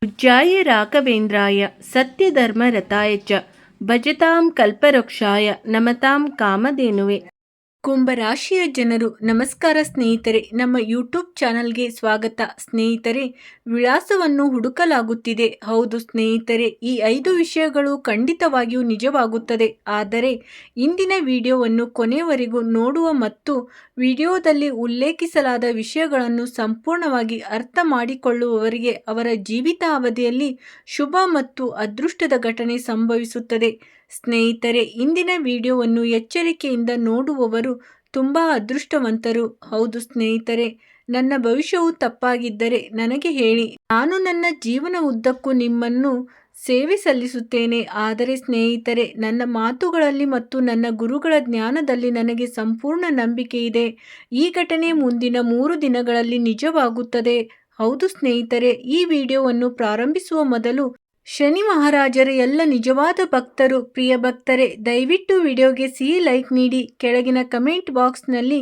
पूज्याय राघवेन्द्राय सत्यधर्मरताय च भजतां कल्पवृक्षाय नमतां कामधेनुवे। ಕುಂಭರಾಶಿಯ ಜನರು ನಮಸ್ಕಾರ ಸ್ನೇಹಿತರೆ, ನಮ್ಮ ಯೂಟ್ಯೂಬ್ ಚಾನಲ್ಗೆ ಸ್ವಾಗತ. ಸ್ನೇಹಿತರೆ, ವಿಳಾಸವನ್ನು ಹುಡುಕಲಾಗುತ್ತಿದೆ. ಹೌದು ಸ್ನೇಹಿತರೆ, ಈ 5 ವಿಷಯಗಳು ಖಂಡಿತವಾಗಿಯೂ ನಿಜವಾಗುತ್ತದೆ. ಆದರೆ ಇಂದಿನ ವಿಡಿಯೋವನ್ನು ಕೊನೆಯವರೆಗೂ ನೋಡುವ ಮತ್ತು ವಿಡಿಯೋದಲ್ಲಿ ಉಲ್ಲೇಖಿಸಲಾದ ವಿಷಯಗಳನ್ನು ಸಂಪೂರ್ಣವಾಗಿ ಅರ್ಥ ಮಾಡಿಕೊಳ್ಳುವವರಿಗೆ ಅವರ ಜೀವಿತಾವಧಿಯಲ್ಲಿ ಶುಭ ಮತ್ತು ಅದೃಷ್ಟದ ಘಟನೆ ಸಂಭವಿಸುತ್ತದೆ. ಸ್ನೇಹಿತರೆ, ಇಂದಿನ ವಿಡಿಯೋವನ್ನು ಎಚ್ಚರಿಕೆಯಿಂದ ನೋಡುವವರು ತುಂಬ ಅದೃಷ್ಟವಂತರು. ಹೌದು ಸ್ನೇಹಿತರೆ, ನನ್ನ ಭವಿಷ್ಯವು ತಪ್ಪಾಗಿದ್ದರೆ ನನಗೆ ಹೇಳಿ, ನಾನು ನನ್ನ ಜೀವನ ಉದ್ದಕ್ಕೂ ನಿಮ್ಮನ್ನು ಸೇವೆ ಸಲ್ಲಿಸುತ್ತೇನೆ. ಆದರೆ ಸ್ನೇಹಿತರೆ, ನನ್ನ ಮಾತುಗಳಲ್ಲಿ ಮತ್ತು ನನ್ನ ಗುರುಗಳ ಜ್ಞಾನದಲ್ಲಿ ನನಗೆ ಸಂಪೂರ್ಣ ನಂಬಿಕೆ ಇದೆ. ಈ ಘಟನೆ ಮುಂದಿನ 3 ದಿನಗಳಲ್ಲಿ ನಿಜವಾಗುತ್ತದೆ. ಹೌದು ಸ್ನೇಹಿತರೆ, ಈ ವಿಡಿಯೋವನ್ನು ಪ್ರಾರಂಭಿಸುವ ಮೊದಲು ಶನಿ ಮಹಾರಾಜರ ಎಲ್ಲ ನಿಜವಾದ ಭಕ್ತರು, ಪ್ರಿಯ ಭಕ್ತರೆ, ದಯವಿಟ್ಟು ವಿಡಿಯೋಗೆ ಸಿಹಿ ಲೈಕ್ ನೀಡಿ. ಕೆಳಗಿನ ಕಮೆಂಟ್ ಬಾಕ್ಸ್ನಲ್ಲಿ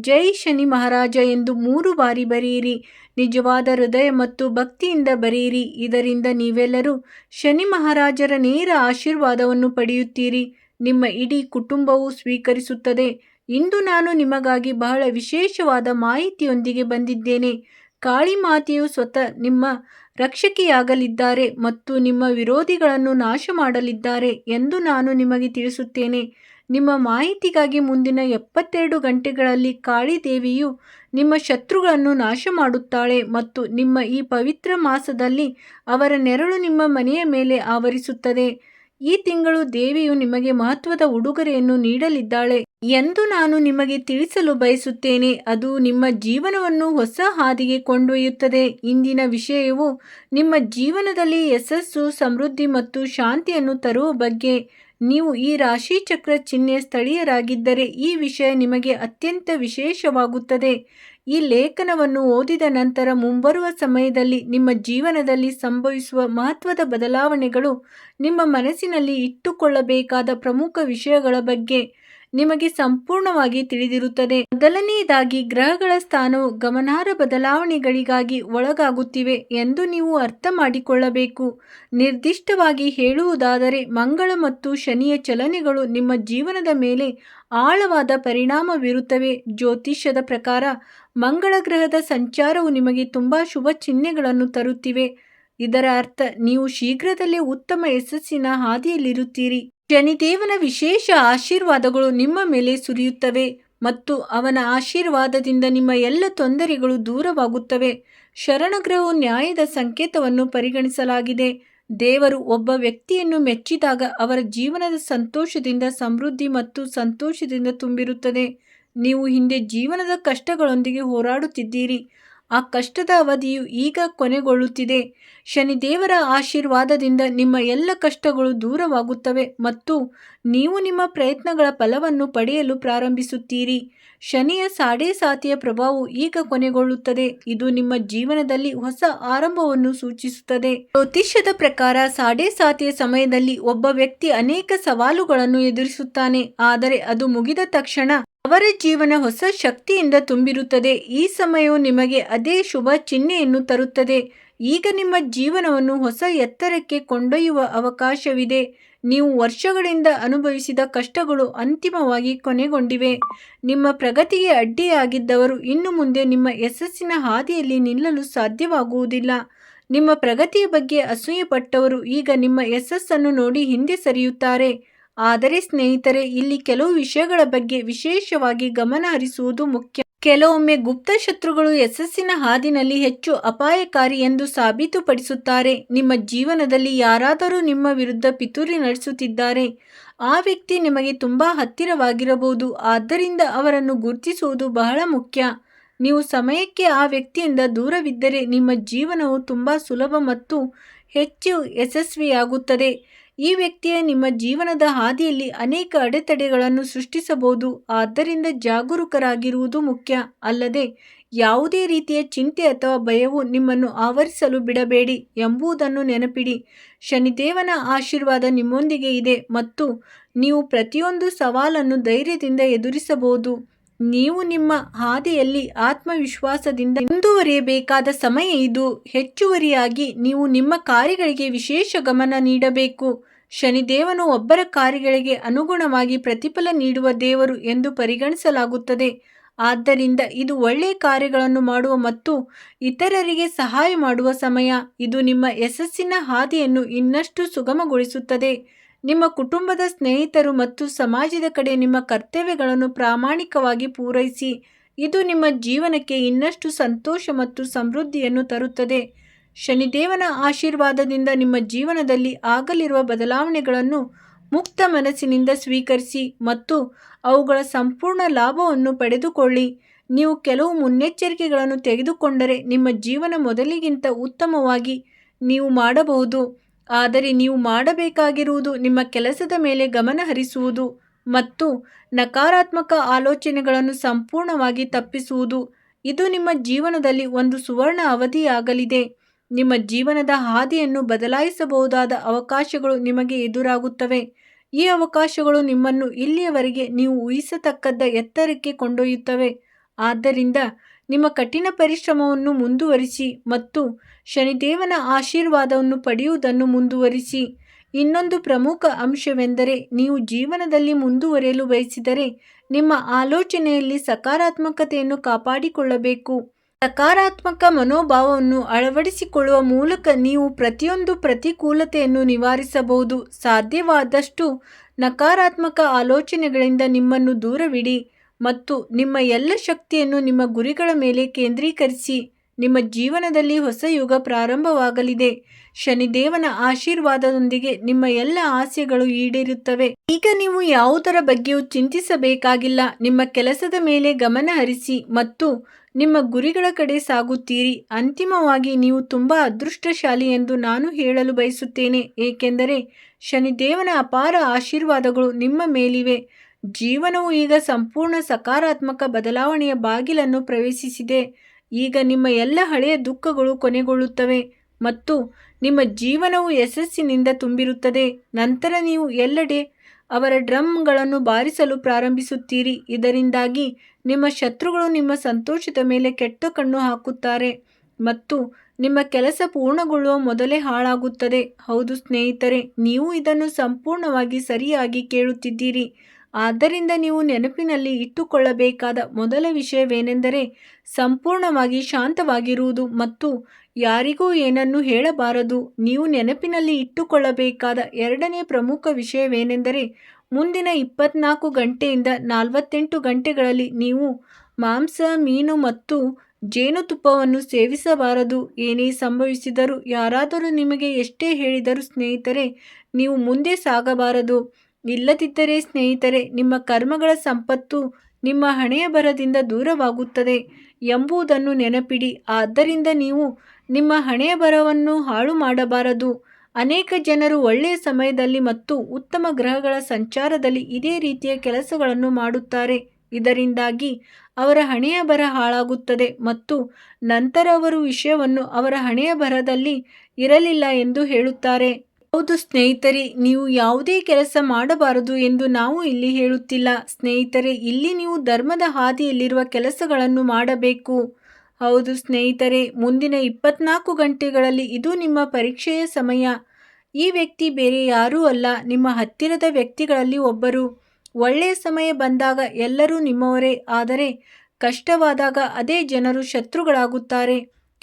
ಜೈ ಶನಿ ಮಹಾರಾಜ ಎಂದು 3 ಬಾರಿ ಬರೆಯಿರಿ. ನಿಜವಾದ ಹೃದಯ ಮತ್ತು ಭಕ್ತಿಯಿಂದ ಬರೆಯಿರಿ. ಇದರಿಂದ ನೀವೆಲ್ಲರೂ ಶನಿ ಮಹಾರಾಜರ ನೇರ ಆಶೀರ್ವಾದವನ್ನು ಪಡೆಯುತ್ತೀರಿ. ನಿಮ್ಮ ಇಡೀ ಕುಟುಂಬವು ಸ್ವೀಕರಿಸುತ್ತದೆ. ಇಂದು ನಾನು ನಿಮಗಾಗಿ ಬಹಳ ವಿಶೇಷವಾದ ಮಾಹಿತಿಯೊಂದಿಗೆ ಬಂದಿದ್ದೇನೆ. ಕಾಳಿ ಮಾತೆಯು ಸ್ವತಃ ನಿಮ್ಮ ರಕ್ಷಕಿಯಾಗಲಿದ್ದಾರೆ ಮತ್ತು ನಿಮ್ಮ ವಿರೋಧಿಗಳನ್ನು ನಾಶ ಮಾಡಲಿದ್ದಾರೆ ಎಂದು ನಾನು ನಿಮಗೆ ತಿಳಿಸುತ್ತೇನೆ. ನಿಮ್ಮ ಮಾಹಿತಿಗಾಗಿ ಮುಂದಿನ 72 ಗಂಟೆಗಳಲ್ಲಿ ಕಾಳಿ ದೇವಿಯು ನಿಮ್ಮ ಶತ್ರುಗಳನ್ನು ನಾಶ ಮಾಡುತ್ತಾಳೆ ಮತ್ತು ನಿಮ್ಮ ಈ ಪವಿತ್ರ ಮಾಸದಲ್ಲಿ ಅವರ ನೆರಳು ನಿಮ್ಮ ಮನೆಯ ಮೇಲೆ ಆವರಿಸುತ್ತದೆ. ಈ ತಿಂಗಳು ದೇವಿಯು ನಿಮಗೆ ಮಹತ್ವದ ಉಡುಗೊರೆಯನ್ನು ನೀಡಲಿದ್ದಾಳೆ ಎಂದು ನಾನು ನಿಮಗೆ ತಿಳಿಸಲು ಬಯಸುತ್ತೇನೆ. ಅದು ನಿಮ್ಮ ಜೀವನವನ್ನು ಹೊಸ ಹಾದಿಗೆ ಕೊಂಡೊಯ್ಯುತ್ತದೆ. ಇಂದಿನ ವಿಷಯವು ನಿಮ್ಮ ಜೀವನದಲ್ಲಿ ಯಶಸ್ಸು, ಸಮೃದ್ಧಿ ಮತ್ತು ಶಾಂತಿಯನ್ನು ತರುವ ಬಗ್ಗೆ. ನೀವು ಈ ರಾಶಿ ಚಕ್ರ ಚಿಹ್ನೆ ಸ್ಥಳೀಯರಾಗಿದ್ದರೆ ಈ ವಿಷಯ ನಿಮಗೆ ಅತ್ಯಂತ ವಿಶೇಷವಾಗುತ್ತದೆ. ಈ ಲೇಖನವನ್ನು ಓದಿದ ನಂತರ ಮುಂಬರುವ ಸಮಯದಲ್ಲಿ ನಿಮ್ಮ ಜೀವನದಲ್ಲಿ ಸಂಭವಿಸುವ ಮಹತ್ವದ ಬದಲಾವಣೆಗಳು, ನಿಮ್ಮ ಮನಸ್ಸಿನಲ್ಲಿ ಇಟ್ಟುಕೊಳ್ಳಬೇಕಾದ ಪ್ರಮುಖ ವಿಷಯಗಳ ಬಗ್ಗೆ ನಿಮಗೆ ಸಂಪೂರ್ಣವಾಗಿ ತಿಳಿದಿರುತ್ತದೆ. ಮೊದಲನೆಯದಾಗಿ, ಗ್ರಹಗಳ ಸ್ಥಾನವು ಗಮನಾರ್ಹ ಬದಲಾವಣೆಗಳಿಗಾಗಿ ಒಳಗಾಗುತ್ತಿವೆ ಎಂದು ನೀವು ಅರ್ಥ ಮಾಡಿಕೊಳ್ಳಬೇಕು. ನಿರ್ದಿಷ್ಟವಾಗಿ ಹೇಳುವುದಾದರೆ, ಮಂಗಳ ಮತ್ತು ಶನಿಯ ಚಲನೆಗಳು ನಿಮ್ಮ ಜೀವನದ ಮೇಲೆ ಆಳವಾದ ಪರಿಣಾಮ ಬೀರುತ್ತವೆ. ಜ್ಯೋತಿಷ್ಯದ ಪ್ರಕಾರ ಮಂಗಳ ಗ್ರಹದ ಸಂಚಾರವು ನಿಮಗೆ ತುಂಬಾ ಶುಭ ಚಿಹ್ನೆಗಳನ್ನು ತರುತ್ತಿವೆ. ಇದರ ಅರ್ಥ ನೀವು ಶೀಘ್ರದಲ್ಲೇ ಉತ್ತಮ ಯಶಸ್ಸಿನ ಹಾದಿಯಲ್ಲಿರುತ್ತೀರಿ. ಶನಿದೇವನ ವಿಶೇಷ ಆಶೀರ್ವಾದಗಳು ನಿಮ್ಮ ಮೇಲೆ ಸುರಿಯುತ್ತವೆ ಮತ್ತು ಅವನ ಆಶೀರ್ವಾದದಿಂದ ನಿಮ್ಮ ಎಲ್ಲ ತೊಂದರೆಗಳು ದೂರವಾಗುತ್ತವೆ. ಶರಣಗ್ರಹವು ನ್ಯಾಯದ ಸಂಕೇತವನ್ನು ಪರಿಗಣಿಸಲಾಗಿದೆ. ದೇವರು ಒಬ್ಬ ವ್ಯಕ್ತಿಯನ್ನು ಮೆಚ್ಚಿದಾಗ ಅವರ ಜೀವನದ ಸಂತೋಷದಿಂದ, ಸಮೃದ್ಧಿ ಮತ್ತು ಸಂತೋಷದಿಂದ ತುಂಬಿರುತ್ತದೆ. ನೀವು ಹಿಂದೆ ಜೀವನದ ಕಷ್ಟಗಳೊಂದಿಗೆ ಹೋರಾಡುತ್ತಿದ್ದೀರಿ. ಆ ಕಷ್ಟದ ಅವಧಿಯು ಈಗ ಕೊನೆಗೊಳ್ಳುತ್ತಿದೆ. ಶನಿದೇವರ ಆಶೀರ್ವಾದದಿಂದ ನಿಮ್ಮ ಎಲ್ಲ ಕಷ್ಟಗಳು ದೂರವಾಗುತ್ತವೆ ಮತ್ತು ನೀವು ನಿಮ್ಮ ಪ್ರಯತ್ನಗಳ ಫಲವನ್ನು ಪಡೆಯಲು ಪ್ರಾರಂಭಿಸುತ್ತೀರಿ. ಶನಿಯ ಸಾಡೆಸಾತಿಯ ಪ್ರಭಾವವು ಈಗ ಕೊನೆಗೊಳ್ಳುತ್ತದೆ. ಇದು ನಿಮ್ಮ ಜೀವನದಲ್ಲಿ ಹೊಸ ಆರಂಭವನ್ನು ಸೂಚಿಸುತ್ತದೆ. ಜ್ಯೋತಿಷ್ಯದ ಪ್ರಕಾರ ಸಾಡೆಸಾತಿಯ ಸಮಯದಲ್ಲಿ ಒಬ್ಬ ವ್ಯಕ್ತಿ ಅನೇಕ ಸವಾಲುಗಳನ್ನು ಎದುರಿಸುತ್ತಾನೆ. ಆದರೆ ಅದು ಮುಗಿದ ತಕ್ಷಣ ಅವರ ಜೀವನ ಹೊಸ ಶಕ್ತಿಯಿಂದ ತುಂಬಿರುತ್ತದೆ. ಈ ಸಮಯವು ನಿಮಗೆ ಅದೇ ಶುಭ ಚಿಹ್ನೆಯನ್ನು ತರುತ್ತದೆ. ಈಗ ನಿಮ್ಮ ಜೀವನವನ್ನು ಹೊಸ ಎತ್ತರಕ್ಕೆ ಕೊಂಡೊಯ್ಯುವ ಅವಕಾಶವಿದೆ. ನೀವು ವರ್ಷಗಳಿಂದ ಅನುಭವಿಸಿದ ಕಷ್ಟಗಳು ಅಂತಿಮವಾಗಿ ಕೊನೆಗೊಂಡಿವೆ. ನಿಮ್ಮ ಪ್ರಗತಿಗೆ ಅಡ್ಡಿಯಾಗಿದ್ದವರು ಇನ್ನು ಮುಂದೆ ನಿಮ್ಮ ಯಶಸ್ಸಿನ ಹಾದಿಯಲ್ಲಿ ನಿಲ್ಲಲು ಸಾಧ್ಯವಾಗುವುದಿಲ್ಲ. ನಿಮ್ಮ ಪ್ರಗತಿಯ ಬಗ್ಗೆ ಅಸೂಯೆಪಟ್ಟವರು ಈಗ ನಿಮ್ಮ ಯಶಸ್ಸನ್ನು ನೋಡಿ ಹಿಂದೆ ಸರಿಯುತ್ತಾರೆ. ಆದರೆ ಸ್ನೇಹಿತರೆ, ಇಲ್ಲಿ ಕೆಲವು ವಿಷಯಗಳ ಬಗ್ಗೆ ವಿಶೇಷವಾಗಿ ಗಮನ ಹರಿಸುವುದು ಮುಖ್ಯ. ಕೆಲವೊಮ್ಮೆ ಗುಪ್ತ ಶತ್ರುಗಳು ಯಶಸ್ಸಿನ ಹಾದಿನಲ್ಲಿ ಹೆಚ್ಚು ಅಪಾಯಕಾರಿ ಎಂದು ಸಾಬೀತುಪಡಿಸುತ್ತಾರೆ. ನಿಮ್ಮ ಜೀವನದಲ್ಲಿ ಯಾರಾದರೂ ನಿಮ್ಮ ವಿರುದ್ಧ ಪಿತೂರಿ ನಡೆಸುತ್ತಿದ್ದಾರೆ. ಆ ವ್ಯಕ್ತಿ ನಿಮಗೆ ತುಂಬಾ ಹತ್ತಿರವಾಗಿರಬಹುದು. ಆದ್ದರಿಂದ ಅವರನ್ನು ಗುರುತಿಸುವುದು ಬಹಳ ಮುಖ್ಯ. ನೀವು ಸಮಯಕ್ಕೆ ಆ ವ್ಯಕ್ತಿಯಿಂದ ದೂರವಿದ್ದರೆ ನಿಮ್ಮ ಜೀವನವು ತುಂಬಾ ಸುಲಭ ಮತ್ತು ಹೆಚ್ಚು ಯಶಸ್ವಿಯಾಗುತ್ತದೆ. ಈ ವ್ಯಕ್ತಿಯ ನಿಮ್ಮ ಜೀವನದ ಹಾದಿಯಲ್ಲಿ ಅನೇಕ ಅಡೆತಡೆಗಳನ್ನು ಸೃಷ್ಟಿಸಬಹುದು. ಆದ್ದರಿಂದ ಜಾಗರೂಕರಾಗಿರುವುದು ಮುಖ್ಯ. ಅಲ್ಲದೆ ಯಾವುದೇ ರೀತಿಯ ಚಿಂತೆ ಅಥವಾ ಭಯವು ನಿಮ್ಮನ್ನು ಆವರಿಸಲು ಬಿಡಬೇಡಿ ಎಂಬುದನ್ನು ನೆನಪಿಡಿ. ಶನಿದೇವನ ಆಶೀರ್ವಾದ ನಿಮ್ಮೊಂದಿಗೆ ಇದೆ ಮತ್ತು ನೀವು ಪ್ರತಿಯೊಂದು ಸವಾಲನ್ನು ಧೈರ್ಯದಿಂದ ಎದುರಿಸಬಹುದು. ನೀವು ನಿಮ್ಮ ಹಾದಿಯಲ್ಲಿ ಆತ್ಮವಿಶ್ವಾಸದಿಂದ ಮುಂದುವರಿಯಬೇಕಾದ ಸಮಯ ಇದು. ಹೆಚ್ಚುವರಿಯಾಗಿ ನೀವು ನಿಮ್ಮ ಕಾರ್ಯಗಳಿಗೆ ವಿಶೇಷ ಗಮನ ನೀಡಬೇಕು. ಶನಿದೇವನು ಒಬ್ಬರ ಕಾರ್ಯಗಳಿಗೆ ಅನುಗುಣವಾಗಿ ಪ್ರತಿಫಲ ನೀಡುವ ದೇವರು ಎಂದು ಪರಿಗಣಿಸಲಾಗುತ್ತದೆ. ಆದ್ದರಿಂದ ಇದು ಒಳ್ಳೆಯ ಕಾರ್ಯಗಳನ್ನು ಮಾಡುವ ಮತ್ತು ಇತರರಿಗೆ ಸಹಾಯ ಮಾಡುವ ಸಮಯ. ಇದು ನಿಮ್ಮ ಯಶಸ್ಸಿನ ಹಾದಿಯನ್ನು ಇನ್ನಷ್ಟು ಸುಗಮಗೊಳಿಸುತ್ತದೆ. ನಿಮ್ಮ ಕುಟುಂಬದ, ಸ್ನೇಹಿತರು ಮತ್ತು ಸಮಾಜದ ಕಡೆ ನಿಮ್ಮ ಕರ್ತವ್ಯಗಳನ್ನು ಪ್ರಾಮಾಣಿಕವಾಗಿ ಪೂರೈಸಿ. ಇದು ನಿಮ್ಮ ಜೀವನಕ್ಕೆ ಇನ್ನಷ್ಟು ಸಂತೋಷ ಮತ್ತು ಸಮೃದ್ಧಿಯನ್ನು ತರುತ್ತದೆ. ಶನಿದೇವನ ಆಶೀರ್ವಾದದಿಂದ ನಿಮ್ಮ ಜೀವನದಲ್ಲಿ ಆಗಲಿರುವ ಬದಲಾವಣೆಗಳನ್ನು ಮುಕ್ತ ಮನಸ್ಸಿನಿಂದ ಸ್ವೀಕರಿಸಿ ಮತ್ತು ಅವುಗಳ ಸಂಪೂರ್ಣ ಲಾಭವನ್ನು ಪಡೆದುಕೊಳ್ಳಿ. ನೀವು ಕೆಲವು ಮುನ್ನೆಚ್ಚರಿಕೆಗಳನ್ನು ತೆಗೆದುಕೊಂಡರೆ ನಿಮ್ಮ ಜೀವನ ಮೊದಲಿಗಿಂತ ಉತ್ತಮವಾಗಿ ನೀವು ಮಾಡಬಹುದು. ಆದರೆ ನೀವು ಮಾಡಬೇಕಾಗಿರುವುದು ನಿಮ್ಮ ಕೆಲಸದ ಮೇಲೆ ಗಮನ ಹರಿಸುವುದು ಮತ್ತು ನಕಾರಾತ್ಮಕ ಆಲೋಚನೆಗಳನ್ನು ಸಂಪೂರ್ಣವಾಗಿ ತಪ್ಪಿಸುವುದು. ಇದು ನಿಮ್ಮ ಜೀವನದಲ್ಲಿ ಒಂದು ಸುವರ್ಣ ಅವಧಿಯಾಗಲಿದೆ. ನಿಮ್ಮ ಜೀವನದ ಹಾದಿಯನ್ನು ಬದಲಾಯಿಸಬಹುದಾದ ಅವಕಾಶಗಳು ನಿಮಗೆ ಎದುರಾಗುತ್ತವೆ. ಈ ಅವಕಾಶಗಳು ನಿಮ್ಮನ್ನು ಇಲ್ಲಿಯವರೆಗೆ ನೀವು ಊಹಿಸತಕ್ಕದ್ದ ಎತ್ತರಕ್ಕೆ ಕೊಂಡೊಯ್ಯುತ್ತವೆ. ಆದ್ದರಿಂದ ನಿಮ್ಮ ಕಠಿಣ ಪರಿಶ್ರಮವನ್ನು ಮುಂದುವರಿಸಿ ಮತ್ತು ಶನಿದೇವನ ಆಶೀರ್ವಾದವನ್ನು ಪಡೆಯುವುದನ್ನು ಮುಂದುವರಿಸಿ. ಇನ್ನೊಂದು ಪ್ರಮುಖ ಅಂಶವೆಂದರೆ, ನೀವು ಜೀವನದಲ್ಲಿ ಮುಂದುವರಿಯಲು ಬಯಸಿದರೆ ನಿಮ್ಮ ಆಲೋಚನೆಯಲ್ಲಿ ಸಕಾರಾತ್ಮಕತೆಯನ್ನು ಕಾಪಾಡಿಕೊಳ್ಳಬೇಕು. ಸಕಾರಾತ್ಮಕ ಮನೋಭಾವವನ್ನು ಅಳವಡಿಸಿಕೊಳ್ಳುವ ಮೂಲಕ ನೀವು ಪ್ರತಿಯೊಂದು ಪ್ರತಿಕೂಲತೆಯನ್ನು ನಿವಾರಿಸಬಹುದು. ಸಾಧ್ಯವಾದಷ್ಟು ನಕಾರಾತ್ಮಕ ಆಲೋಚನೆಗಳಿಂದ ನಿಮ್ಮನ್ನು ದೂರವಿಡಿ ಮತ್ತು ನಿಮ್ಮ ಎಲ್ಲ ಶಕ್ತಿಯನ್ನು ನಿಮ್ಮ ಗುರಿಗಳ ಮೇಲೆ ಕೇಂದ್ರೀಕರಿಸಿ. ನಿಮ್ಮ ಜೀವನದಲ್ಲಿ ಹೊಸ ಯುಗ ಪ್ರಾರಂಭವಾಗಲಿದೆ. ಶನಿದೇವನ ಆಶೀರ್ವಾದದೊಂದಿಗೆ ನಿಮ್ಮ ಎಲ್ಲ ಆಸೆಗಳು ಈಡೇರುತ್ತವೆ. ಈಗ ನೀವು ಯಾವುದರ ಬಗ್ಗೆಯೂ ಚಿಂತಿಸಬೇಕಾಗಿಲ್ಲ. ನಿಮ್ಮ ಕೆಲಸದ ಮೇಲೆ ಗಮನ ಹರಿಸಿ ಮತ್ತು ನಿಮ್ಮ ಗುರಿಗಳ ಕಡೆ ಸಾಗುತ್ತೀರಿ. ಅಂತಿಮವಾಗಿ ನೀವು ತುಂಬಾ ಅದೃಷ್ಟಶಾಲಿ ಎಂದು ನಾನು ಹೇಳಲು ಬಯಸುತ್ತೇನೆ, ಏಕೆಂದರೆ ಶನಿದೇವನ ಅಪಾರ ಆಶೀರ್ವಾದಗಳು ನಿಮ್ಮ ಮೇಲಿವೆ. ಜೀವನವು ಈಗ ಸಂಪೂರ್ಣ ಸಕಾರಾತ್ಮಕ ಬದಲಾವಣೆಯ ಬಾಗಿಲನ್ನು ಪ್ರವೇಶಿಸಿದೆ. ಈಗ ನಿಮ್ಮ ಎಲ್ಲ ಹಳೆಯ ದುಃಖಗಳು ಕೊನೆಗೊಳ್ಳುತ್ತವೆ ಮತ್ತು ನಿಮ್ಮ ಜೀವನವು ಯಶಸ್ಸಿನಿಂದ ತುಂಬಿರುತ್ತದೆ. ನಂತರ ನೀವು ಎಲ್ಲೆಡೆ ಅವರ ಡ್ರಮ್ಗಳನ್ನು ಬಾರಿಸಲು ಪ್ರಾರಂಭಿಸುತ್ತೀರಿ. ಇದರಿಂದಾಗಿ ನಿಮ್ಮ ಶತ್ರುಗಳು ನಿಮ್ಮ ಸಂತೋಷದ ಮೇಲೆ ಕೆಟ್ಟ ಕಣ್ಣು ಹಾಕುತ್ತಾರೆ ಮತ್ತು ನಿಮ್ಮ ಕೆಲಸ ಪೂರ್ಣಗೊಳ್ಳುವ ಮೊದಲೇ ಹಾಳಾಗುತ್ತದೆ. ಹೌದು ಸ್ನೇಹಿತರೆ, ನೀವು ಇದನ್ನು ಸಂಪೂರ್ಣವಾಗಿ ಸರಿಯಾಗಿ ಕೇಳುತ್ತಿದ್ದೀರಿ. ಆದ್ದರಿಂದ ನೀವು ನೆನಪಿನಲ್ಲಿ ಇಟ್ಟುಕೊಳ್ಳಬೇಕಾದ ಮೊದಲ ವಿಷಯವೇನೆಂದರೆ ಸಂಪೂರ್ಣವಾಗಿ ಶಾಂತವಾಗಿರುವುದು ಮತ್ತು ಯಾರಿಗೂ ಏನನ್ನೂ ಹೇಳಬಾರದು. ನೀವು ನೆನಪಿನಲ್ಲಿ ಇಟ್ಟುಕೊಳ್ಳಬೇಕಾದ ಎರಡನೇ ಪ್ರಮುಖ ವಿಷಯವೇನೆಂದರೆ ಮುಂದಿನ 24 ಗಂಟೆಯಿಂದ 48 ಗಂಟೆಗಳಲ್ಲಿ ನೀವು ಮಾಂಸ, ಮೀನು ಮತ್ತು ಜೇನುತುಪ್ಪವನ್ನು ಸೇವಿಸಬಾರದು. ಏನೇ ಸಂಭವಿಸಿದರೂ, ಯಾರಾದರೂ ನಿಮಗೆ ಎಷ್ಟೇ ಹೇಳಿದರೂ ಸ್ನೇಹಿತರೆ, ನೀವು ಮುಂದೆ ಸಾಗಬಾರದು. ಇಲ್ಲದಿದ್ದರೆ ಸ್ನೇಹಿತರೆ, ನಿಮ್ಮ ಕರ್ಮಗಳ ಸಂಪತ್ತು ನಿಮ್ಮ ಹಣೆಯಬರಹದಿಂದ ದೂರವಾಗುತ್ತದೆ ಎಂಬುದನ್ನು ನೆನಪಿಡಿ. ಆದ್ದರಿಂದ ನೀವು ನಿಮ್ಮ ಹಣೆಯಬರಹವನ್ನು ಹಾಳು ಮಾಡಬಾರದು. ಅನೇಕ ಜನರು ಒಳ್ಳೆಯ ಸಮಯದಲ್ಲಿ ಮತ್ತು ಉತ್ತಮ ಗ್ರಹಗಳ ಸಂಚಾರದಲ್ಲಿ ಇದೇ ರೀತಿಯ ಕೆಲಸಗಳನ್ನು ಮಾಡುತ್ತಾರೆ. ಇದರಿಂದಾಗಿ ಅವರ ಹಣೆಯಬರಹ ಹಾಳಾಗುತ್ತದೆ ಮತ್ತು ನಂತರ ಅವರು ವಿಷಯವನ್ನು ಅವರ ಹಣೆಯಬರಹದಲ್ಲಿ ಇರಲಿಲ್ಲ ಎಂದು ಹೇಳುತ್ತಾರೆ. ಹೌದು ಸ್ನೇಹಿತರೆ, ನೀವು ಯಾವುದೇ ಕೆಲಸ ಮಾಡಬಾರದು ಎಂದು ನಾವು ಇಲ್ಲಿ ಹೇಳುತ್ತಿಲ್ಲ. ಸ್ನೇಹಿತರೆ, ಇಲ್ಲಿ ನೀವು ಧರ್ಮದ ಹಾದಿಯಲ್ಲಿರುವ ಕೆಲಸಗಳನ್ನು ಮಾಡಬೇಕು. ಹೌದು ಸ್ನೇಹಿತರೆ, ಮುಂದಿನ 24 ಗಂಟೆಗಳಲ್ಲಿ ಇದು ನಿಮ್ಮ ಪರೀಕ್ಷೆಯ ಸಮಯ. ಈ ವ್ಯಕ್ತಿ ಬೇರೆ ಯಾರೂ ಅಲ್ಲ, ನಿಮ್ಮ ಹತ್ತಿರದ ವ್ಯಕ್ತಿಗಳಲ್ಲಿ ಒಬ್ಬರು. ಒಳ್ಳೆಯ ಸಮಯ ಬಂದಾಗ ಎಲ್ಲರೂ ನಿಮ್ಮವರೇ, ಆದರೆ ಕಷ್ಟವಾದಾಗ ಅದೇ ಜನರು ಶತ್ರುಗಳಾಗುತ್ತಾರೆ.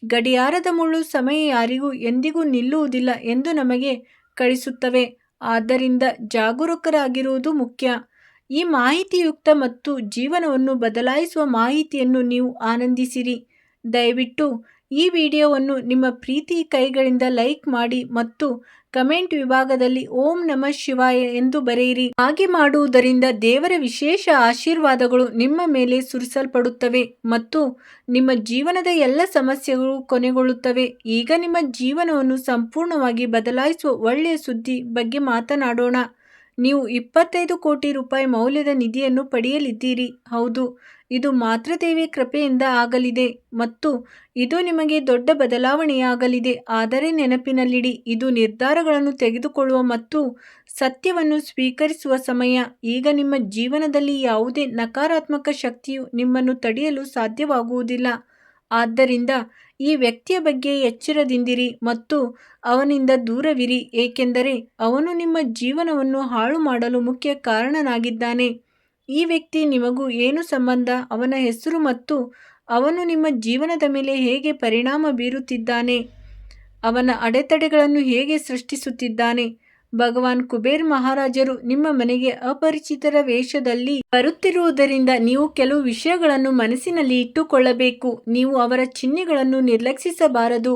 ಗಡಿಯಾರದ ಮುಳ್ಳು ಸಮಯ ಯಾರಿಗೂ ಎಂದಿಗೂ ನಿಲ್ಲುವುದಿಲ್ಲ ಎಂದು ನಮಗೆ ಕಳಿಸುತ್ತವೆ. ಆದ್ದರಿಂದ ಜಾಗರೂಕರಾಗಿರುವುದು ಮುಖ್ಯ. ಈ ಮಾಹಿತಿಯುಕ್ತ ಮತ್ತು ಜೀವನವನ್ನು ಬದಲಾಯಿಸುವ ಮಾಹಿತಿಯನ್ನು ನೀವು ಆನಂದಿಸಿರಿ. ದಯವಿಟ್ಟು ಈ ವಿಡಿಯೋವನ್ನು ನಿಮ್ಮ ಪ್ರೀತಿ ಕೈಗಳಿಂದ ಲೈಕ್ ಮಾಡಿ ಮತ್ತು ಕಮೆಂಟ್ ವಿಭಾಗದಲ್ಲಿ ಓಂ ನಮಃ ಶಿವಾಯ ಎಂದು ಬರೆಯಿರಿ. ಹಾಗೆ ಮಾಡುವುದರಿಂದ ದೇವರ ವಿಶೇಷ ಆಶೀರ್ವಾದಗಳು ನಿಮ್ಮ ಮೇಲೆ ಸುರಿಸಲ್ಪಡುತ್ತವೆ ಮತ್ತು ನಿಮ್ಮ ಜೀವನದ ಎಲ್ಲ ಸಮಸ್ಯೆಗಳು ಕೊನೆಗೊಳ್ಳುತ್ತವೆ. ಈಗ ನಿಮ್ಮ ಜೀವನವನ್ನು ಸಂಪೂರ್ಣವಾಗಿ ಬದಲಾಯಿಸುವ ಒಳ್ಳೆಯ ಸುದ್ದಿ ಬಗ್ಗೆ ಮಾತನಾಡೋಣ. ನೀವು 25 ಕೋಟಿ ರೂಪಾಯಿ ಮೌಲ್ಯದ ನಿಧಿಯನ್ನು ಪಡೆಯಲಿದ್ದೀರಿ. ಹೌದು, ಇದು ಮಾತೃದೇವಿಯ ಕೃಪೆಯಿಂದ ಆಗಲಿದೆ ಮತ್ತು ಇದು ನಿಮಗೆ ದೊಡ್ಡ ಬದಲಾವಣೆಯಾಗಲಿದೆ. ಆದರೆ ನೆನಪಿನಲ್ಲಿಡಿ, ಇದು ನಿರ್ಧಾರಗಳನ್ನು ತೆಗೆದುಕೊಳ್ಳುವ ಮತ್ತು ಸತ್ಯವನ್ನು ಸ್ವೀಕರಿಸುವ ಸಮಯ. ಈಗ ನಿಮ್ಮ ಜೀವನದಲ್ಲಿ ಯಾವುದೇ ನಕಾರಾತ್ಮಕ ಶಕ್ತಿಯು ನಿಮ್ಮನ್ನು ತಡೆಯಲು ಸಾಧ್ಯವಾಗುವುದಿಲ್ಲ. ಆದ್ದರಿಂದ ಈ ವ್ಯಕ್ತಿಯ ಬಗ್ಗೆ ಎಚ್ಚರದಿಂದಿರಿ ಮತ್ತು ಅವನಿಂದ ದೂರವಿರಿ, ಏಕೆಂದರೆ ಅವನು ನಿಮ್ಮ ಜೀವನವನ್ನು ಹಾಳು ಮಾಡಲು ಮುಖ್ಯ ಕಾರಣನಾಗಿದ್ದಾನೆ. ಈ ವ್ಯಕ್ತಿ ನಿಮಗೂ ಏನು ಸಂಬಂಧ, ಅವನ ಹೆಸರು ಮತ್ತು ಅವನು ನಿಮ್ಮ ಜೀವನದ ಮೇಲೆ ಹೇಗೆ ಪರಿಣಾಮ ಬೀರುತ್ತಿದ್ದಾನೆ, ಅವನ ಅಡೆತಡೆಗಳನ್ನು ಹೇಗೆ ಸೃಷ್ಟಿಸುತ್ತಿದ್ದಾನೆ. ಭಗವಾನ್ ಕುಬೇರ್ ಮಹಾರಾಜರು ನಿಮ್ಮ ಮನೆಗೆ ಅಪರಿಚಿತರ ವೇಷದಲ್ಲಿ ಬರುತ್ತಿರುವುದರಿಂದ ನೀವು ಕೆಲವು ವಿಷಯಗಳನ್ನು ಮನಸ್ಸಿನಲ್ಲಿ ಇಟ್ಟುಕೊಳ್ಳಬೇಕು. ನೀವು ಅವರ ಚಿಹ್ನೆಗಳನ್ನು ನಿರ್ಲಕ್ಷಿಸಬಾರದು.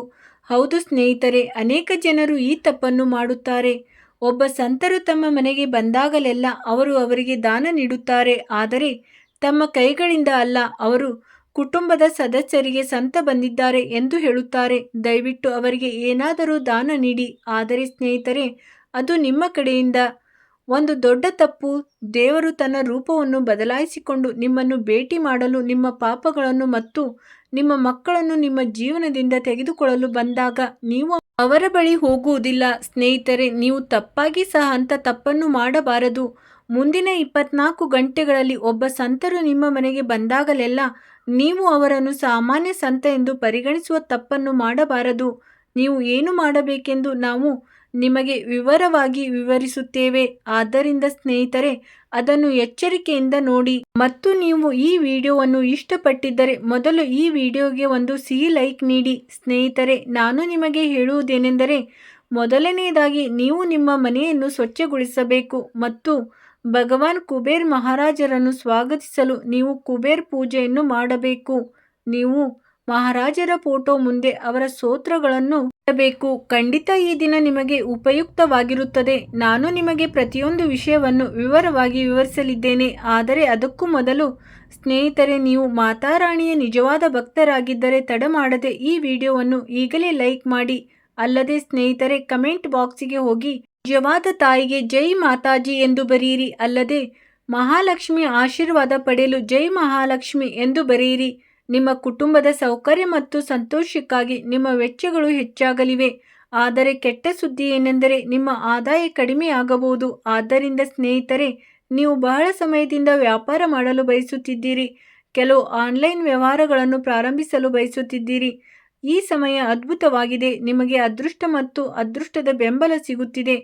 ಹೌದು ಸ್ನೇಹಿತರೆ, ಅನೇಕ ಜನರು ಈ ತಪ್ಪನ್ನು ಮಾಡುತ್ತಾರೆ. ಒಬ್ಬ ಸಂತರು ತಮ್ಮ ಮನೆಗೆ ಬಂದಾಗಲೆಲ್ಲ ಅವರು ಅವರಿಗೆ ದಾನ ನೀಡುತ್ತಾರೆ, ಆದರೆ ತಮ್ಮ ಕೈಗಳಿಂದ ಅಲ್ಲ. ಅವರು ಕುಟುಂಬದ ಸದಸ್ಯರಿಗೆ ಸಂತ ಬಂದಿದ್ದಾರೆ ಎಂದು ಹೇಳುತ್ತಾರೆ. ದಯವಿಟ್ಟು ಅವರಿಗೆ ಏನಾದರೂ ದಾನ ನೀಡಿ. ಆದರೆ ಸ್ನೇಹಿತರೆ, ಅದು ನಿಮ್ಮ ಕಡೆಯಿಂದ ಒಂದು ದೊಡ್ಡ ತಪ್ಪು. ದೇವರು ತನ್ನ ರೂಪವನ್ನು ಬದಲಾಯಿಸಿಕೊಂಡು ನಿಮ್ಮನ್ನು ಭೇಟಿ ಮಾಡಲು, ನಿಮ್ಮ ಪಾಪಗಳನ್ನು ಮತ್ತು ನಿಮ್ಮ ಮಕ್ಕಳನ್ನು ನಿಮ್ಮ ಜೀವನದಿಂದ ತೆಗೆದುಕೊಳ್ಳಲು ಬಂದಾಗ ನೀವು ಅವರ ಬಳಿ ಹೋಗುವುದಿಲ್ಲ. ಸ್ನೇಹಿತರೆ, ನೀವು ತಪ್ಪಾಗಿ ಸಹ ಅಂಥ ತಪ್ಪನ್ನು ಮಾಡಬಾರದು. ಮುಂದಿನ 24 ಗಂಟೆಗಳಲ್ಲಿ ಒಬ್ಬ ಸಂತರು ನಿಮ್ಮ ಮನೆಗೆ ಬಂದಾಗಲೆಲ್ಲ ನೀವು ಅವರನ್ನು ಸಾಮಾನ್ಯ ಸಂತ ಎಂದು ಪರಿಗಣಿಸುವ ತಪ್ಪನ್ನು ಮಾಡಬಾರದು. ನೀವು ಏನು ಮಾಡಬೇಕೆಂದು ನಾವು ನಿಮಗೆ ವಿವರವಾಗಿ ವಿವರಿಸುತ್ತೇವೆ. ಆದ್ದರಿಂದ ಸ್ನೇಹಿತರೆ, ಅದನ್ನು ಎಚ್ಚರಿಕೆಯಿಂದ ನೋಡಿ. ಮತ್ತು ನೀವು ಈ ವಿಡಿಯೋವನ್ನು ಇಷ್ಟಪಟ್ಟಿದ್ದರೆ ಮೊದಲು ಈ ವಿಡಿಯೋಗೆ ಒಂದು ಸಿಹಿ ಲೈಕ್ ನೀಡಿ. ಸ್ನೇಹಿತರೆ, ನಾನು ನಿಮಗೆ ಹೇಳುವುದೇನೆಂದರೆ, ಮೊದಲನೆಯದಾಗಿ ನೀವು ನಿಮ್ಮ ಮನೆಯನ್ನು ಸ್ವಚ್ಛಗೊಳಿಸಬೇಕು ಮತ್ತು ಭಗವಾನ್ ಕುಬೇರ್ ಮಹಾರಾಜರನ್ನು ಸ್ವಾಗತಿಸಲು ನೀವು ಕುಬೇರ್ ಪೂಜೆಯನ್ನು ಮಾಡಬೇಕು. ನೀವು ಮಹಾರಾಜರ ಫೋಟೋ ಮುಂದೆ ಅವರ ಸ್ತೋತ್ರಗಳನ್ನು ಮಾಡಬೇಕು. ಖಂಡಿತ ಈ ದಿನ ನಿಮಗೆ ಉಪಯುಕ್ತವಾಗಿರುತ್ತದೆ. ನಾನು ನಿಮಗೆ ಪ್ರತಿಯೊಂದು ವಿಷಯವನ್ನು ವಿವರವಾಗಿ ವಿವರಿಸಲಿದ್ದೇನೆ. ಆದರೆ ಅದಕ್ಕೂ ಮೊದಲು ಸ್ನೇಹಿತರೆ, ನೀವು ಮಾತಾರಾಣಿಯ ನಿಜವಾದ ಭಕ್ತರಾಗಿದ್ದರೆ ತಡ ಮಾಡದೆ ಈ ವಿಡಿಯೋವನ್ನು ಈಗಲೇ ಲೈಕ್ ಮಾಡಿ. ಅಲ್ಲದೆ ಸ್ನೇಹಿತರೆ, ಕಮೆಂಟ್ ಬಾಕ್ಸಿಗೆ ಹೋಗಿ ನಿಜವಾದ ತಾಯಿಗೆ ಜೈ ಮಾತಾಜಿ ಎಂದು ಬರೆಯಿರಿ. ಅಲ್ಲದೆ ಮಹಾಲಕ್ಷ್ಮಿ ಆಶೀರ್ವಾದ ಪಡೆಯಲು ಜೈ ಮಹಾಲಕ್ಷ್ಮಿ ಎಂದು ಬರೆಯಿರಿ. ನಿಮ್ಮ ಕುಟುಂಬದ ಸೌಕರ್ಯ ಮತ್ತು ಸಂತೋಷಕ್ಕಾಗಿ ನಿಮ್ಮ ವೆಚ್ಚಗಳು ಹೆಚ್ಚಾಗಲಿವೆ. ಆದರೆ ಕೆಟ್ಟ ಸುದ್ದಿ ಏನೆಂದರೆ ನಿಮ್ಮ ಆದಾಯ ಕಡಿಮೆಯಾಗಬಹುದು. ಆದ್ದರಿಂದ ಸ್ನೇಹಿತರೆ, ನೀವು ಬಹಳ ಸಮಯದಿಂದ ವ್ಯಾಪಾರ ಮಾಡಲು ಬಯಸುತ್ತಿದ್ದೀರಿ, ಕೆಲವು ಆನ್ಲೈನ್ ವ್ಯವಹಾರಗಳನ್ನು ಪ್ರಾರಂಭಿಸಲು ಬಯಸುತ್ತಿದ್ದೀರಿ. ಈ ಸಮಯ ಅದ್ಭುತವಾಗಿದೆ. ನಿಮಗೆ ಅದೃಷ್ಟ ಮತ್ತು ಅದೃಷ್ಟದ ಬೆಂಬಲ ಸಿಗುತ್ತಿದೆ.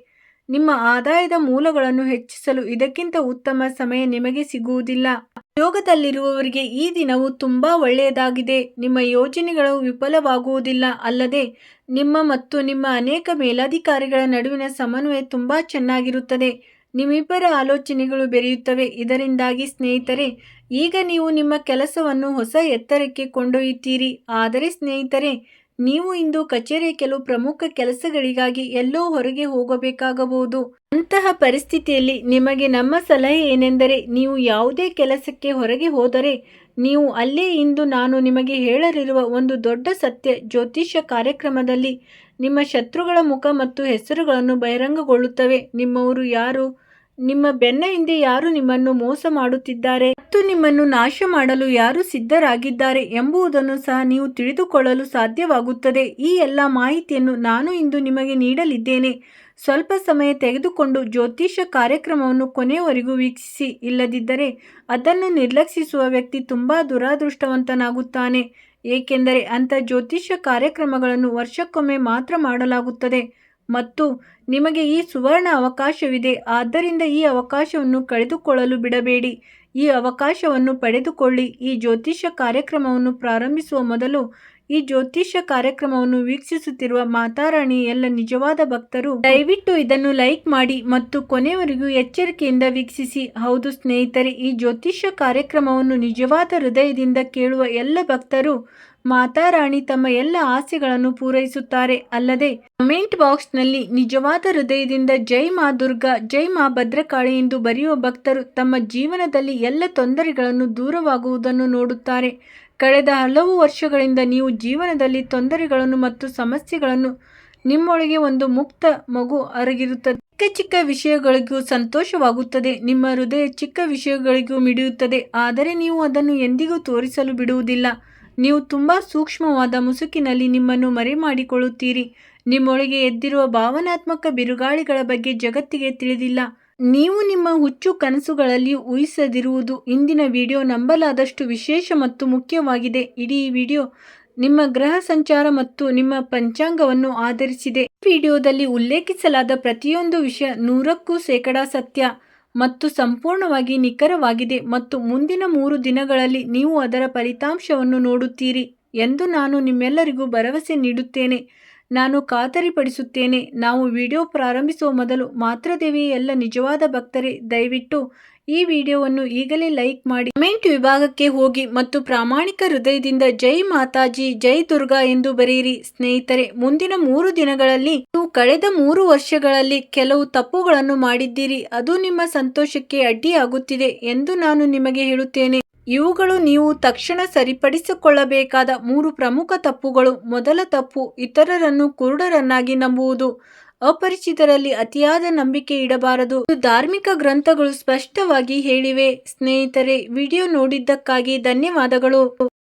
ನಿಮ್ಮ ಆದಾಯದ ಮೂಲಗಳನ್ನು ಹೆಚ್ಚಿಸಲು ಇದಕ್ಕಿಂತ ಉತ್ತಮ ಸಮಯ ನಿಮಗೆ ಸಿಗುವುದಿಲ್ಲ. ಉದ್ಯೋಗದಲ್ಲಿರುವವರಿಗೆ ಈ ದಿನವು ತುಂಬಾ ಒಳ್ಳೆಯದಾಗಿದೆ. ನಿಮ್ಮ ಯೋಜನೆಗಳು ವಿಫಲವಾಗುವುದಿಲ್ಲ. ಅಲ್ಲದೆ ನಿಮ್ಮ ಮತ್ತು ನಿಮ್ಮ ಅನೇಕ ಮೇಲಧಿಕಾರಿಗಳ ನಡುವಿನ ಸಮನ್ವಯ ತುಂಬಾ ಚೆನ್ನಾಗಿರುತ್ತದೆ. ನಿಮ್ಮಿಬ್ಬರ ಆಲೋಚನೆಗಳು ಬೆರೆಯುತ್ತವೆ. ಇದರಿಂದಾಗಿ ಸ್ನೇಹಿತರೆ, ಈಗ ನೀವು ನಿಮ್ಮ ಕೆಲಸವನ್ನು ಹೊಸ ಎತ್ತರಕ್ಕೆ ಕೊಂಡೊಯ್ಯುತ್ತೀರಿ. ಆದರೆ ಸ್ನೇಹಿತರೆ, ನೀವು ಇಂದು ಕಚೇರಿಯ ಕೆಲವು ಪ್ರಮುಖ ಕೆಲಸಗಳಿಗಾಗಿ ಎಲ್ಲೋ ಹೊರಗೆ ಹೋಗಬೇಕಾಗಬಹುದು. ಅಂತಹ ಪರಿಸ್ಥಿತಿಯಲ್ಲಿ ನಿಮಗೆ ನಮ್ಮ ಸಲಹೆ ಏನೆಂದರೆ, ನೀವು ಯಾವುದೇ ಕೆಲಸಕ್ಕೆ ಹೊರಗೆ ಹೋದರೆ ನೀವು ಅಲ್ಲೇ. ಇಂದು ನಾನು ನಿಮಗೆ ಹೇಳಲಿರುವ ಒಂದು ದೊಡ್ಡ ಸತ್ಯ, ಜ್ಯೋತಿಷ್ಯ ಕಾರ್ಯಕ್ರಮದಲ್ಲಿ ನಿಮ್ಮ ಶತ್ರುಗಳ ಮುಖ ಮತ್ತು ಹೆಸರುಗಳನ್ನು ಬಹಿರಂಗಗೊಳ್ಳುತ್ತವೆ. ನಿಮ್ಮವರು ಯಾರು, ನಿಮ್ಮ ಬೆನ್ನ ಹಿಂದೆ ಯಾರು ನಿಮ್ಮನ್ನು ಮೋಸ ಮಾಡುತ್ತಿದ್ದಾರೆ ಮತ್ತು ನಿಮ್ಮನ್ನು ನಾಶ ಮಾಡಲು ಯಾರು ಸಿದ್ಧರಾಗಿದ್ದಾರೆ ಎಂಬುದನ್ನು ಸಹ ನೀವು ತಿಳಿದುಕೊಳ್ಳಲು ಸಾಧ್ಯವಾಗುತ್ತದೆ. ಈ ಎಲ್ಲ ಮಾಹಿತಿಯನ್ನು ನಾನು ಇಂದು ನಿಮಗೆ ನೀಡಲಿದ್ದೇನೆ. ಸ್ವಲ್ಪ ಸಮಯ ತೆಗೆದುಕೊಂಡು ಜ್ಯೋತಿಷ್ಯ ಕಾರ್ಯಕ್ರಮವನ್ನು ಕೊನೆಯವರೆಗೂ ವೀಕ್ಷಿಸಿ. ಇಲ್ಲದಿದ್ದರೆ ಅದನ್ನು ನಿರ್ಲಕ್ಷಿಸುವ ವ್ಯಕ್ತಿ ತುಂಬಾ ದುರಾದೃಷ್ಟವಂತನಾಗುತ್ತಾನೆ. ಏಕೆಂದರೆ ಅಂಥ ಜ್ಯೋತಿಷ್ಯ ಕಾರ್ಯಕ್ರಮಗಳನ್ನು ವರ್ಷಕ್ಕೊಮ್ಮೆ ಮಾತ್ರ ಮಾಡಲಾಗುತ್ತದೆ ಮತ್ತು ನಿಮಗೆ ಈ ಸುವರ್ಣ ಅವಕಾಶವಿದೆ. ಆದ್ದರಿಂದ ಈ ಅವಕಾಶವನ್ನು ಕಳೆದುಕೊಳ್ಳಲು ಬಿಡಬೇಡಿ. ಈ ಅವಕಾಶವನ್ನು ಪಡೆದುಕೊಳ್ಳಿ. ಈ ಜ್ಯೋತಿಷ್ಯ ಕಾರ್ಯಕ್ರಮವನ್ನು ಪ್ರಾರಂಭಿಸುವ ಮೊದಲು ಈ ಜ್ಯೋತಿಷ್ಯ ಕಾರ್ಯಕ್ರಮವನ್ನು ವೀಕ್ಷಿಸುತ್ತಿರುವ ಮಾತಾರಾಣಿಯ ಎಲ್ಲ ನಿಜವಾದ ಭಕ್ತರು ದಯವಿಟ್ಟು ಇದನ್ನು ಲೈಕ್ ಮಾಡಿ ಮತ್ತು ಕೊನೆಯವರೆಗೂ ಎಚ್ಚರಿಕೆಯಿಂದ ವೀಕ್ಷಿಸಿ. ಹೌದು ಸ್ನೇಹಿತರೆ, ಈ ಜ್ಯೋತಿಷ್ಯ ಕಾರ್ಯಕ್ರಮವನ್ನು ನಿಜವಾದ ಹೃದಯದಿಂದ ಕೇಳುವ ಎಲ್ಲ ಭಕ್ತರು ಮಾತಾರಾಣಿ ತಮ್ಮ ಎಲ್ಲ ಆಸೆಗಳನ್ನು ಪೂರೈಸುತ್ತಾರೆ. ಅಲ್ಲದೆ ಕಮೆಂಟ್ ಬಾಕ್ಸ್ನಲ್ಲಿ ನಿಜವಾದ ಹೃದಯದಿಂದ ಜೈ ಮಾ ದುರ್ಗಾ, ಜೈ ಮಾ ಭದ್ರಕಾಳಿ ಎಂದು ಬರೆಯುವ ಭಕ್ತರು ತಮ್ಮ ಜೀವನದಲ್ಲಿ ಎಲ್ಲ ತೊಂದರೆಗಳನ್ನು ದೂರವಾಗುವುದನ್ನು ನೋಡುತ್ತಾರೆ. ಕಳೆದ ಹಲವು ವರ್ಷಗಳಿಂದ ನೀವು ಜೀವನದಲ್ಲಿ ತೊಂದರೆಗಳನ್ನು ಮತ್ತು ಸಮಸ್ಯೆಗಳನ್ನು ನಿಮ್ಮೊಳಗೆ ಒಂದು ಮುಕ್ತ ಮಗು ಅರಗಿರುತ್ತದೆ. ಚಿಕ್ಕ ಚಿಕ್ಕ ವಿಷಯಗಳಿಗೂ ಸಂತೋಷವಾಗುತ್ತದೆ. ನಿಮ್ಮ ಹೃದಯ ಚಿಕ್ಕ ವಿಷಯಗಳಿಗೂ ಮಿಡಿಯುತ್ತದೆ, ಆದರೆ ನೀವು ಅದನ್ನು ಎಂದಿಗೂ ತೋರಿಸಲು ಬಿಡುವುದಿಲ್ಲ. ನೀವು ತುಂಬಾ ಸೂಕ್ಷ್ಮವಾದ ಮುಸುಕಿನಲ್ಲಿ ನಿಮ್ಮನ್ನು ಮರೆಮಾಡಿಕೊಳ್ಳುತ್ತೀರಿ. ನಿಮ್ಮೊಳಗೆ ಎದ್ದಿರುವ ಭಾವನಾತ್ಮಕ ಬಿರುಗಾಳಿಗಳ ಬಗ್ಗೆ ಜಗತ್ತಿಗೆ ತಿಳಿದಿಲ್ಲ. ನೀವು ನಿಮ್ಮ ಹುಚ್ಚು ಕನಸುಗಳಲ್ಲಿ ಊಹಿಸದಿರುವುದು ಇಂದಿನ ವಿಡಿಯೋ ನಂಬಲಾದಷ್ಟು ವಿಶೇಷ ಮತ್ತು ಮುಖ್ಯವಾಗಿದೆ. ಇಡೀ ವಿಡಿಯೋ ನಿಮ್ಮ ಗ್ರಹ ಸಂಚಾರ ಮತ್ತು ನಿಮ್ಮ ಪಂಚಾಂಗವನ್ನು ಆಧರಿಸಿದೆ. ಈ ವಿಡಿಯೋದಲ್ಲಿ ಉಲ್ಲೇಖಿಸಲಾದ ಪ್ರತಿಯೊಂದು ವಿಷಯ 100% ಸತ್ಯ ಮತ್ತು ಸಂಪೂರ್ಣವಾಗಿ ನಿಖರವಾಗಿದೆ ಮತ್ತು ಮುಂದಿನ 3 ದಿನಗಳಲ್ಲಿ ನೀವು ಅದರ ಫಲಿತಾಂಶವನ್ನು ನೋಡುತ್ತೀರಿ ಎಂದು ನಾನು ನಿಮ್ಮೆಲ್ಲರಿಗೂ ಭರವಸೆ ನೀಡುತ್ತೇನೆ. ನಾನು ಖಾತರಿಪಡಿಸುತ್ತೇನೆ. ನಾವು ವಿಡಿಯೋ ಪ್ರಾರಂಭಿಸುವ ಮೊದಲು ಮಾತ್ರದೇವಿಯ ಎಲ್ಲ ನಿಜವಾದ ಭಕ್ತರೇ, ದಯವಿಟ್ಟು ಈ ವಿಡಿಯೋವನ್ನು ಈಗಲೇ ಲೈಕ್ ಮಾಡಿ, ಕಮೆಂಟ್ ವಿಭಾಗಕ್ಕೆ ಹೋಗಿ ಮತ್ತು ಪ್ರಾಮಾಣಿಕ ಹೃದಯದಿಂದ ಜೈ ಮಾತಾಜಿ, ಜೈ ದುರ್ಗಾ ಎಂದು ಬರೆಯಿರಿ. ಸ್ನೇಹಿತರೆ, ಮುಂದಿನ 3 ದಿನಗಳಲ್ಲಿ ನೀವು ಕಳೆದ 3 ವರ್ಷಗಳಲ್ಲಿ ಕೆಲವು ತಪ್ಪುಗಳನ್ನು ಮಾಡಿದ್ದೀರಿ. ಅದು ನಿಮ್ಮ ಸಂತೋಷಕ್ಕೆ ಅಡ್ಡಿಯಾಗುತ್ತಿದೆ ಎಂದು ನಾನು ನಿಮಗೆ ಹೇಳುತ್ತೇನೆ. ಇವುಗಳು ನೀವು ತಕ್ಷಣ ಸರಿಪಡಿಸಿಕೊಳ್ಳಬೇಕಾದ 3 ಪ್ರಮುಖ ತಪ್ಪುಗಳು. ಮೊದಲ ತಪ್ಪು, ಇತರರನ್ನು ಕುರುಡರನ್ನಾಗಿ ನಂಬುವುದು. ಅಪರಿಚಿತರಲ್ಲಿ ಅತಿಯಾದ ನಂಬಿಕೆ ಇಡಬಾರದು. ಇದು ಧಾರ್ಮಿಕ ಗ್ರಂಥಗಳು ಸ್ಪಷ್ಟವಾಗಿ ಹೇಳಿವೆ. ಸ್ನೇಹಿತರೆ, ವಿಡಿಯೋ ನೋಡಿದ್ದಕ್ಕಾಗಿ ಧನ್ಯವಾದಗಳು.